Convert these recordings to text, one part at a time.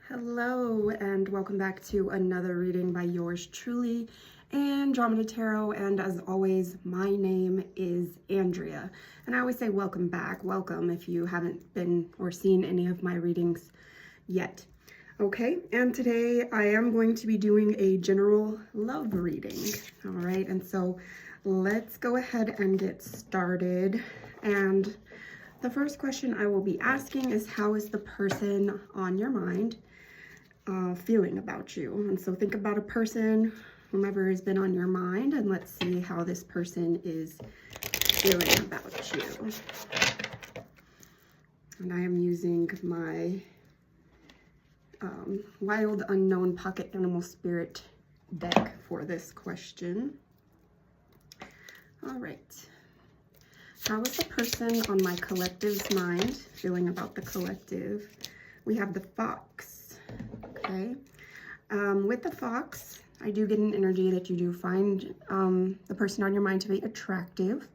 Hello and welcome back to another reading by yours truly, Andromeda Tarot. And as always, my name is Andrea. And I always say welcome back, welcome if you haven't been or seen any of my readings yet. Okay, and today I am going to be doing a general love reading. All right, and so let's go ahead and get started. And the first question I will be asking is, how is the person on your mind feeling about you? And so think about a person, whomever has been on your mind, and let's see how this person is feeling about you. And I am using my Wild Unknown Pocket Animal Spirit deck for this question. All right. How is the person on my collective's mind feeling about the collective? We have the Fox. Okay. With the Fox, I do get an energy that you do find the person on your mind to be attractive.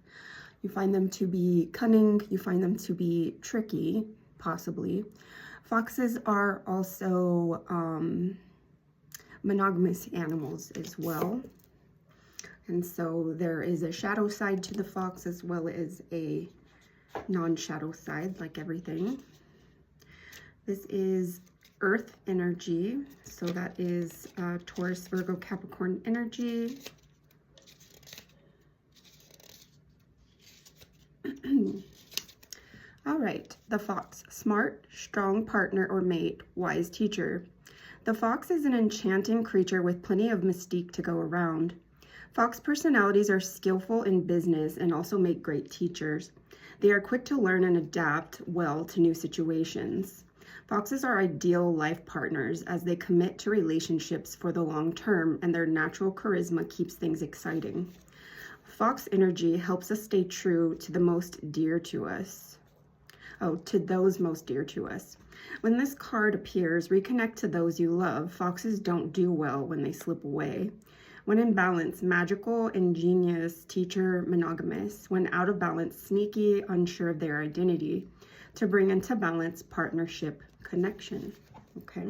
You find them to be cunning. You find them to be tricky, possibly. Foxes are also monogamous animals as well. And so there is a shadow side to the fox as well as a non-shadow side, like everything. This is Earth energy, so that is Taurus, Virgo, Capricorn energy. All right, the Fox, smart, strong partner or mate, wise teacher. The Fox is an enchanting creature with plenty of mystique to go around. Fox personalities are skillful in business and also make great teachers. They are quick to learn and adapt well to new situations. Foxes are ideal life partners as they commit to relationships for the long term, and their natural charisma keeps things exciting. Fox energy helps us stay true to the most dear to us. To those most dear to us. When this card appears, reconnect to those you love. Foxes don't do well when they slip away. When in balance, magical, ingenious, teacher, monogamous. When out of balance, sneaky, unsure of their identity. To bring into balance, partnership, connection. Okay.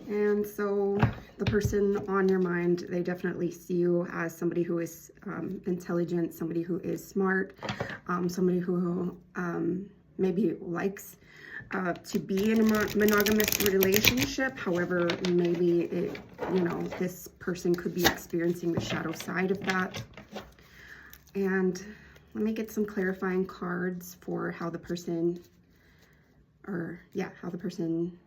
And so the person on your mind, they definitely see you as somebody who is intelligent, somebody who is smart, somebody who maybe likes to be in a monogamous relationship. However, maybe this person could be experiencing the shadow side of that. And let me get some clarifying cards for how the person, how the person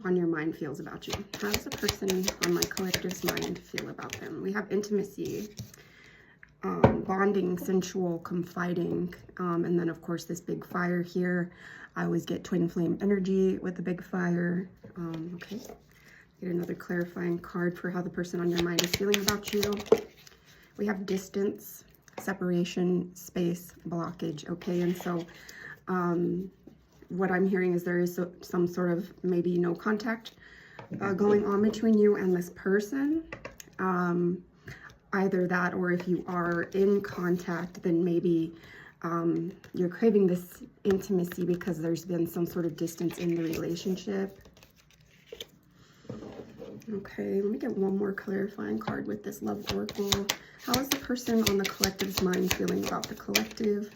on your mind feels about you. How does the person on my collective's mind feel about them? We have intimacy, bonding, sensual, confiding, and then of course this big fire here. I always get twin flame energy with the big fire. Okay, get another clarifying card for how the person on your mind is feeling about you. We have distance, separation, space, blockage. Okay, and so what I'm hearing is there is some sort of maybe no contact going on between you and this person. Either that, or if you are in contact, then maybe you're craving this intimacy because there's been some sort of distance in the relationship. Okay, let me get one more clarifying card with this Love Oracle. How is the person on the collective's mind feeling about the collective?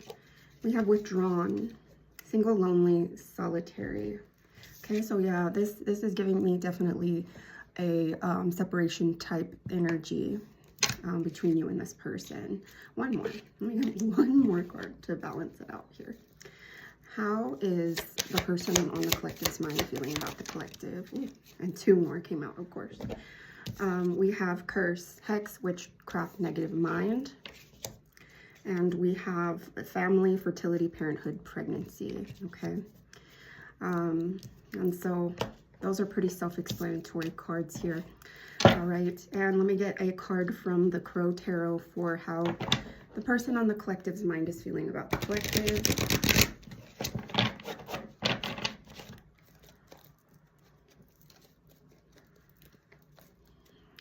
We have withdrawn, single, lonely, solitary. Okay, so yeah, this is giving me definitely a separation type energy between you and this person. One more. Let me get one more card to balance it out here. How is the person on the collective's mind feeling about the collective? Ooh, and two more came out, of course. We have curse, hex, witchcraft, negative mind. And we have family, fertility, parenthood, pregnancy. Okay. And so those are pretty self-explanatory cards here. All right, and let me get a card from the Crow Tarot for how the person on the collective's mind is feeling about the collective.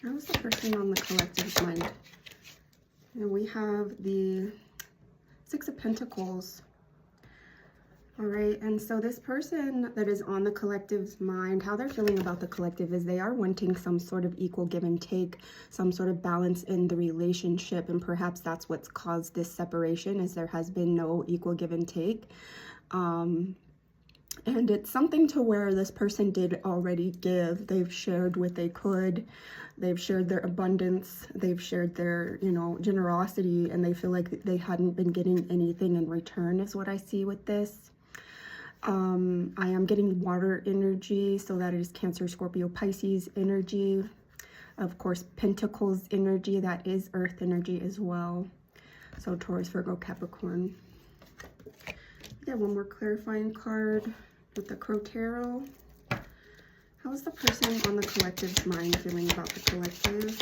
How is the person on the collective's mind? And we have the Six of Pentacles. All right, and so this person that is on the collective's mind, how they're feeling about the collective is they are wanting some sort of equal give and take, some sort of balance in the relationship, and perhaps that's what's caused this separation, is there has been no equal give and take. And it's something to where this person did already give. They've shared what they could. They've shared their abundance. They've shared their, generosity, and they feel like they hadn't been getting anything in return is what I see with this. I am getting water energy, so that is Cancer, Scorpio, Pisces energy. Of course, Pentacles energy, that is Earth energy as well. So Taurus, Virgo, Capricorn. Yeah, one more clarifying card with the Crow Tarot. How is the person on the collective's mind feeling about the collective?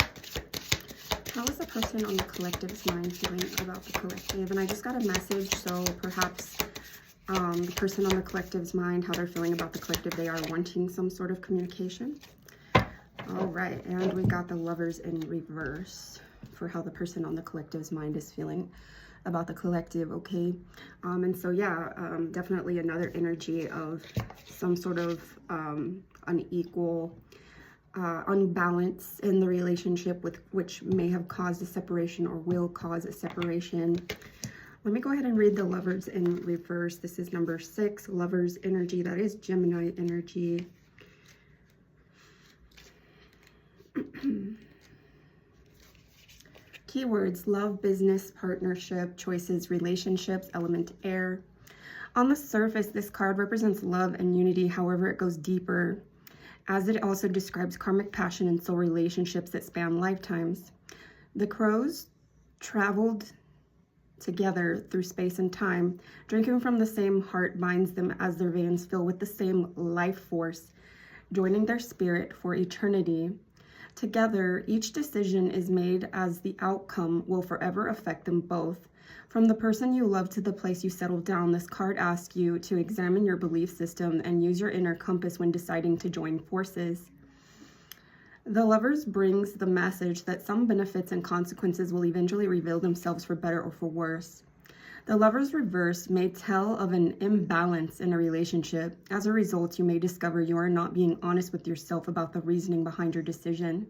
How is the person on the collective's mind feeling about the collective? And I just got a message, so perhaps the person on the collective's mind, how they're feeling about the collective, they are wanting some sort of communication. All right, and we got the Lovers in reverse for how the person on the collective's mind is feeling about the collective, okay? And so, yeah, definitely another energy of some sort of unequal, unbalance in the relationship, with which may have caused a separation or will cause a separation. Let me go ahead and read the Lovers in reverse. This is number 6, Lovers energy. That is Gemini energy. Keywords: love, business, partnership, choices, relationships, element air. On the surface, this card represents love and unity. However, it goes deeper, as it also describes karmic passion and soul relationships that span lifetimes. The crows traveled together through space and time. Drinking from the same heart binds them as their veins fill with the same life force, joining their spirit for eternity. Together, each decision is made as the outcome will forever affect them both. From the person you love to the place you settle down, this card asks you to examine your belief system and use your inner compass when deciding to join forces. The Lovers brings the message that some benefits and consequences will eventually reveal themselves for better or for worse. The Lovers reverse may tell of an imbalance in a relationship. As a result, you may discover you are not being honest with yourself about the reasoning behind your decision.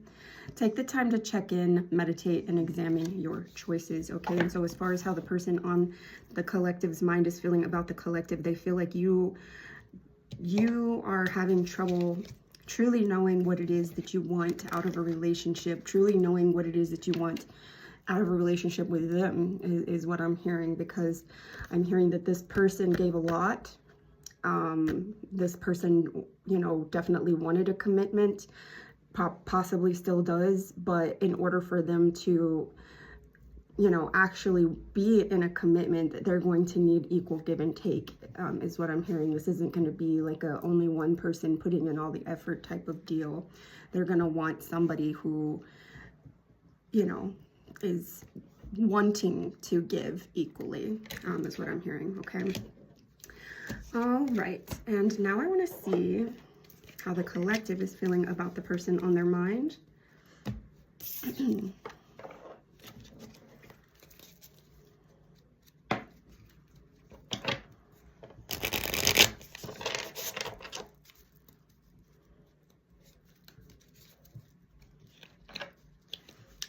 Take the time to check in, meditate, and examine your choices, okay? And so as far as how the person on the collective's mind is feeling about the collective, they feel like you are having trouble truly knowing what it is that you want out of a relationship, truly knowing what it is that you want out of a relationship with them is what I'm hearing, because I'm hearing that this person gave a lot. This person, definitely wanted a commitment, possibly still does, but in order for them to, actually be in a commitment, they're going to need equal give and take, is what I'm hearing. This isn't going to be like a only one person putting in all the effort type of deal. They're going to want somebody who, is wanting to give equally, is what I'm hearing, okay? All right, and now I want to see how the collective is feeling about the person on their mind.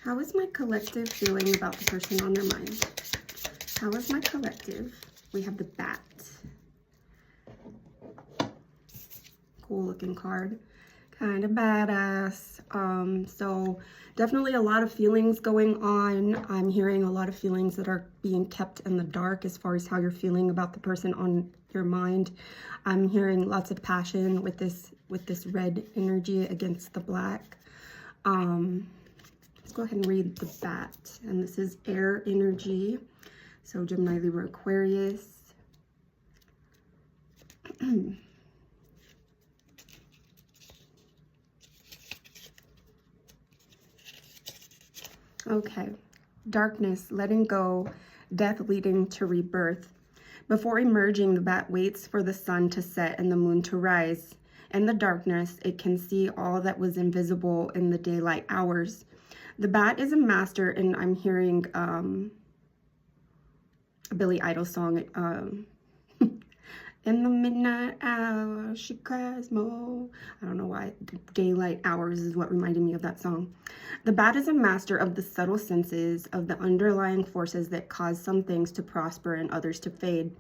How is my collective feeling about the person on their mind? How is my collective? We have the Bat. Cool looking card. Kind of badass. So definitely a lot of feelings going on. I'm hearing a lot of feelings that are being kept in the dark as far as how you're feeling about the person on your mind. I'm hearing lots of passion with this red energy against the black. Let's go ahead and read the Bat. And this is air energy. So Gemini, Libra, Aquarius. Okay. Darkness, letting go, death leading to rebirth. Before emerging, the Bat waits for the sun to set and the moon to rise. In the darkness, it can see all that was invisible in the daylight hours. The Bat is a master, and I'm hearing a Billy Idol song. In the midnight hour, she cries more. I don't know why. Daylight hours is what reminded me of that song. The bat is a master of the subtle senses of the underlying forces that cause some things to prosper and others to fade.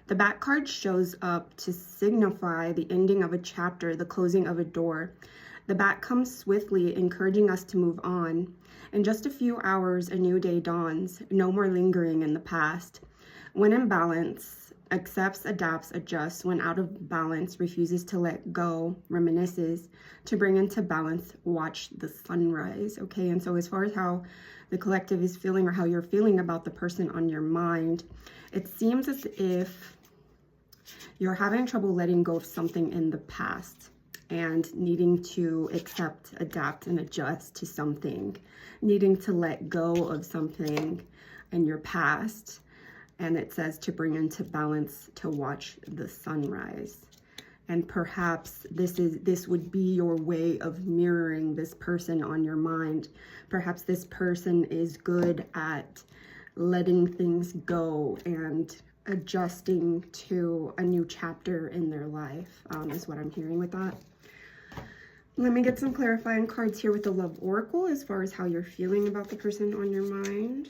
The bat card shows up to signify the ending of a chapter, the closing of a door. The bat comes swiftly, encouraging us to move on. In just a few hours, a new day dawns. No more lingering in the past. When in balance, accepts, adapts, adjusts. When out of balance, refuses to let go, reminisces. To bring into balance, watch the sunrise. Okay, and so as far as how the collective is feeling or how you're feeling about the person on your mind, it seems as if you're having trouble letting go of something in the past and needing to accept, adapt, and adjust to something, needing to let go of something in your past. And it says to bring into balance, to watch the sunrise. And perhaps this would be your way of mirroring this person on your mind. Perhaps this person is good at letting things go and adjusting to a new chapter in their life, is what I'm hearing with that. Let me get some clarifying cards here with the Love Oracle as far as how you're feeling about the person on your mind.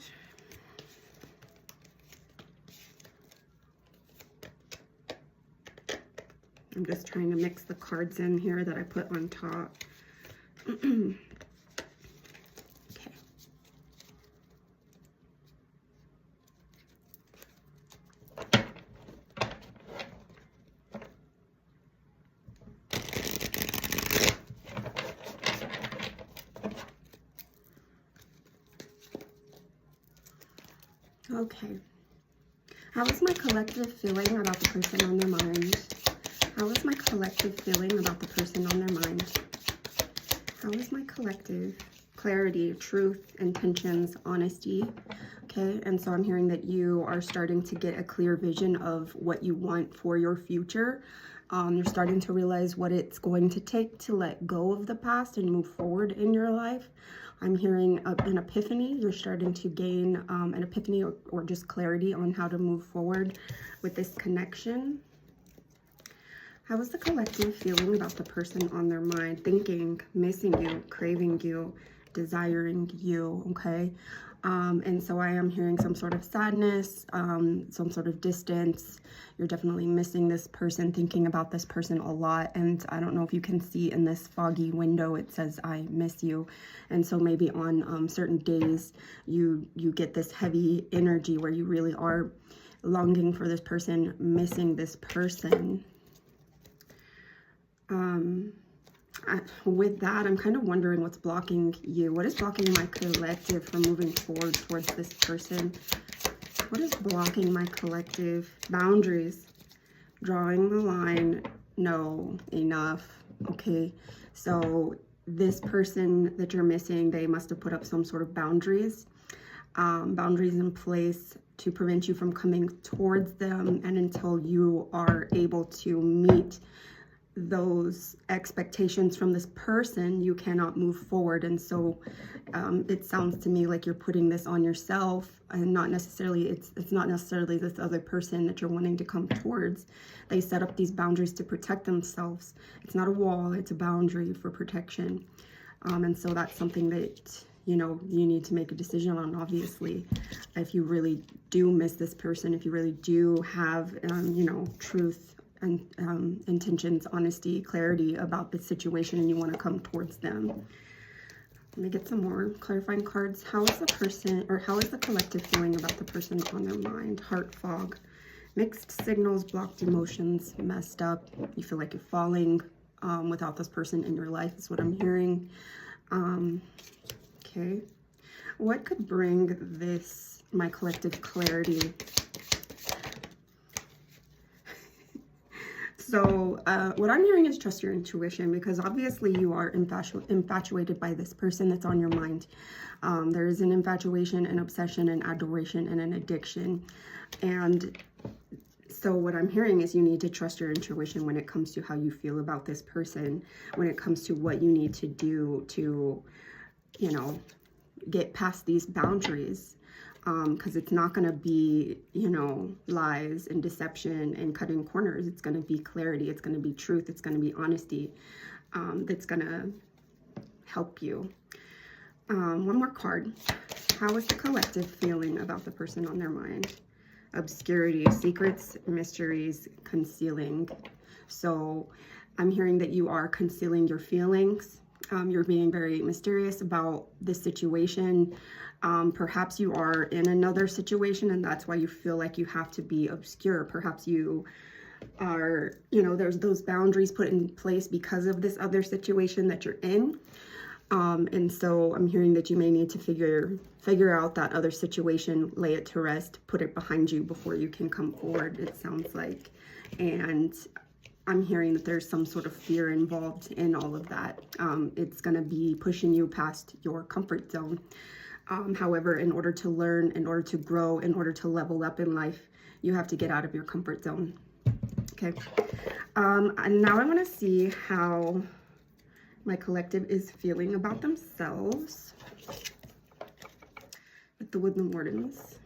I'm just trying to mix the cards in here that I put on top. Okay. Okay. How is my collective feeling about the person on their mind? How is my collective feeling about the person on their mind? How is my collective? Clarity, truth, intentions, honesty. Okay, and so I'm hearing that you are starting to get a clear vision of what you want for your future. You're starting to realize what it's going to take to let go of the past and move forward in your life. I'm hearing an epiphany. You're starting to gain an epiphany or just clarity on how to move forward with this connection. How is the collective feeling about the person on their mind? Thinking, missing you, craving you, desiring you, okay? And so I am hearing some sort of sadness, some sort of distance. You're definitely missing this person, thinking about this person a lot. And I don't know if you can see in this foggy window, it says, I miss you. And so maybe on certain days, you get this heavy energy where you really are longing for this person, missing this person. With that, I'm kind of wondering what's blocking you. What is blocking my collective from moving forward towards this person? What is blocking my collective? Boundaries. Drawing the line. No, enough. Okay, so this person that you're missing, they must have put up some sort of boundaries. Boundaries in place to prevent you from coming towards them, and until you are able to meet those expectations from this person, you cannot move forward. And so it sounds to me like you're putting this on yourself, and not necessarily, it's not necessarily this other person that you're wanting to come towards. They set up these boundaries to protect themselves. It's not a wall, it's a boundary for protection. And so that's something that, you know, you need to make a decision on, obviously. If you really do miss this person, if you really do have, you know, truth and intentions, honesty, clarity about the situation, and you want to come towards them. Let me get some more clarifying cards. How is the person, or how is the collective feeling about the person on their mind? Heart fog, mixed signals, blocked emotions, messed up. You feel like you're falling without this person in your life is what I'm hearing. Okay, what could bring this, my collective clarity? So what I'm hearing is trust your intuition, because obviously you are infatuated by this person that's on your mind. There is an infatuation, an obsession, an adoration, and an addiction. And so what I'm hearing is you need to trust your intuition when it comes to how you feel about this person, when it comes to what you need to do to, you know, get past these boundaries. because it's not going to be, you know, lies and deception and cutting corners. It's going to be clarity. It's going to be truth. It's going to be honesty. That's going to help you. One more card. How is the collective feeling about the person on their mind? Obscurity, secrets, mysteries, concealing. So I'm hearing that you are concealing your feelings. You're being very mysterious about this situation. Perhaps you are in another situation and that's why you feel like you have to be obscure. Perhaps you are, you know, there's those boundaries put in place because of this other situation that you're in. And so I'm hearing that you may need to figure out that other situation, lay it to rest, put it behind you before you can come forward, it sounds like. And I'm hearing that there's some sort of fear involved in all of that. It's going to be pushing you past your comfort zone. However, in order to learn, in order to grow, in order to level up in life, you have to get out of your comfort zone. Okay. And now I want to see how my collective is feeling about themselves with the Woodland Wardens.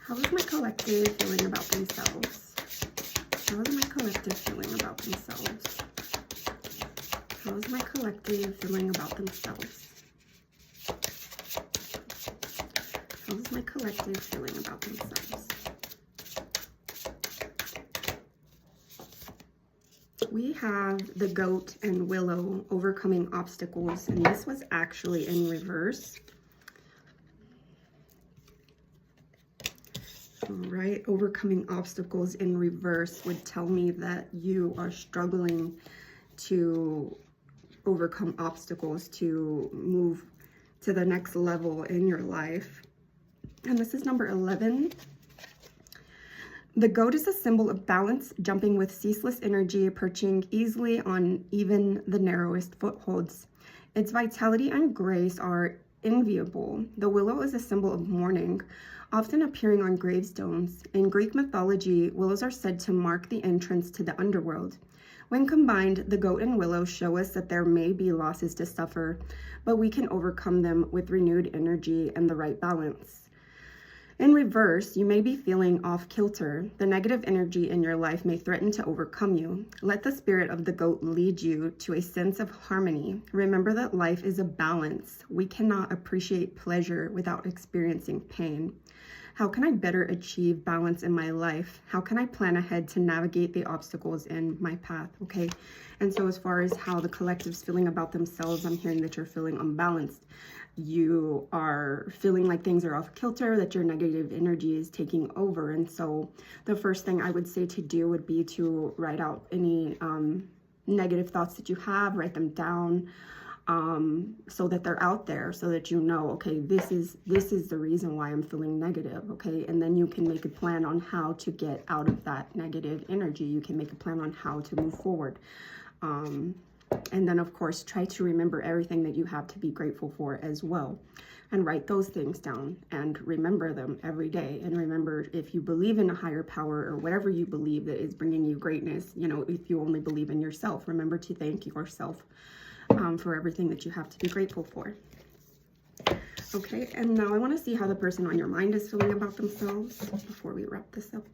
How is my collective feeling about themselves? How is my collective feeling about themselves? How is my collective feeling about themselves? How is my collective feeling about themselves? We have the Goat and Willow overcoming obstacles, and this was actually in reverse. All right, overcoming obstacles in reverse would tell me that you are struggling to overcome obstacles, to move to the next level in your life. And this is number 11. The goat is a symbol of balance, jumping with ceaseless energy, perching easily on even the narrowest footholds. Its vitality and grace are enviable. The willow is a symbol of mourning, often appearing on gravestones. In Greek mythology, willows are said to mark the entrance to the underworld. When combined, the goat and willow show us that there may be losses to suffer, but we can overcome them with renewed energy and the right balance. In reverse, you may be feeling off kilter. The negative energy in your life may threaten to overcome you. Let the spirit of the goat lead you to a sense of harmony. Remember that life is a balance. We cannot appreciate pleasure without experiencing pain. How can I better achieve balance in my life? How can I plan ahead to navigate the obstacles in my path? Okay. And so as far as how the collective's feeling about themselves, I'm hearing that you're feeling unbalanced. You are feeling like things are off kilter, that your negative energy is taking over. And so the first thing I would say to do would be to write out any negative thoughts that you have, write them down, so that they're out there, so that you know, okay, this is the reason why I'm feeling negative. Okay. And then you can make a plan on how to get out of that negative energy. You can make a plan on how to move forward. And then, of course, try to remember everything that you have to be grateful for as well. And write those things down and remember them every day. And remember, if you believe in a higher power or whatever you believe that is bringing you greatness, you know, if you only believe in yourself, remember to thank yourself for everything that you have to be grateful for. Okay, and now I want to see how the person on your mind is feeling about themselves before we wrap this up.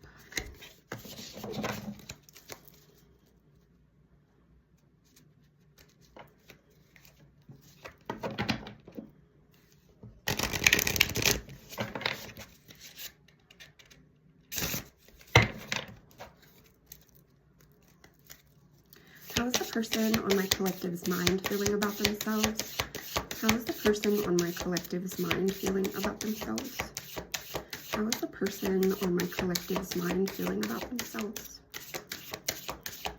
How is the person on my collective's mind feeling about themselves? How is the person on my collective's mind feeling about themselves? How is the person on my collective's mind feeling about themselves?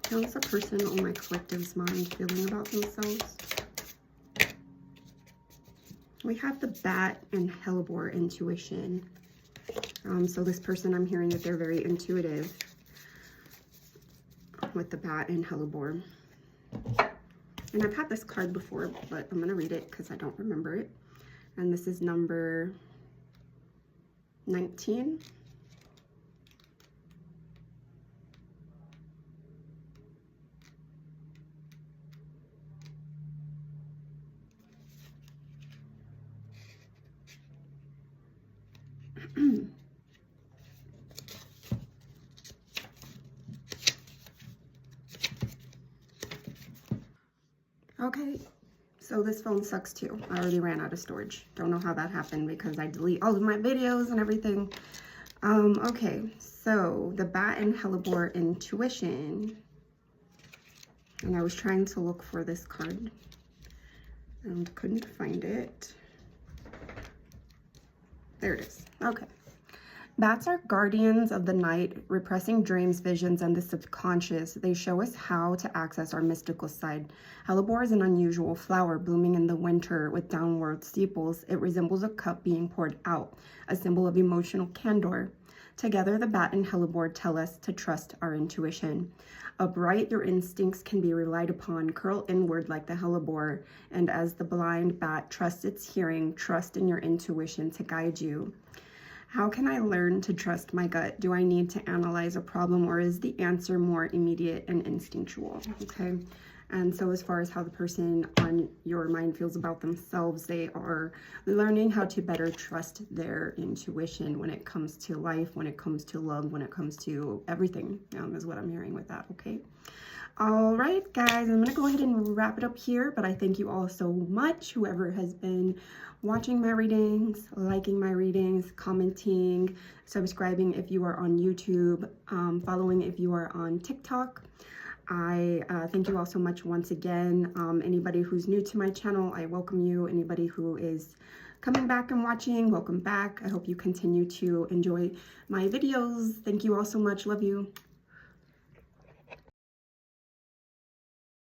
How is the person on my collective's mind feeling about themselves? We have the Bat and Hellebore intuition. So this person, I'm hearing that they're very intuitive with the Bat and Hellebore. And I've had this card before, but I'm going to read it because I don't remember it. And this is number 19. Okay, so this phone sucks too. I already ran out of storage. Don't know how that happened because I delete all of my videos and everything. Okay, so the Bat and Hellebore Intuition. And I was trying to look for this card and couldn't find it. There it is. Okay. Bats are guardians of the night, repressing dreams, visions, and the subconscious. They show us how to access our mystical side. Hellebore is an unusual flower blooming in the winter with downward sepals. It resembles a cup being poured out, a symbol of emotional candor. Together, the Bat and Hellebore tell us to trust our intuition. Upright, your instincts can be relied upon. Curl inward like the hellebore, and as the blind bat trusts its hearing, trust in your intuition to guide you. How can I learn to trust my gut? Do I need to analyze a problem, or is the answer more immediate and instinctual? Okay. And so as far as how the person on your mind feels about themselves, they are learning how to better trust their intuition when it comes to life, when it comes to love, when it comes to everything, is what I'm hearing with that, okay? All right, guys, I'm gonna go ahead and wrap it up here, but I thank you all so much, whoever has been watching my readings, liking my readings, commenting, subscribing if you are on YouTube, following if you are on TikTok. I thank you all so much once again. Anybody who's new to my channel, I welcome you. Anybody who is coming back and watching, welcome back. I hope you continue to enjoy my videos. Thank you all so much. Love you.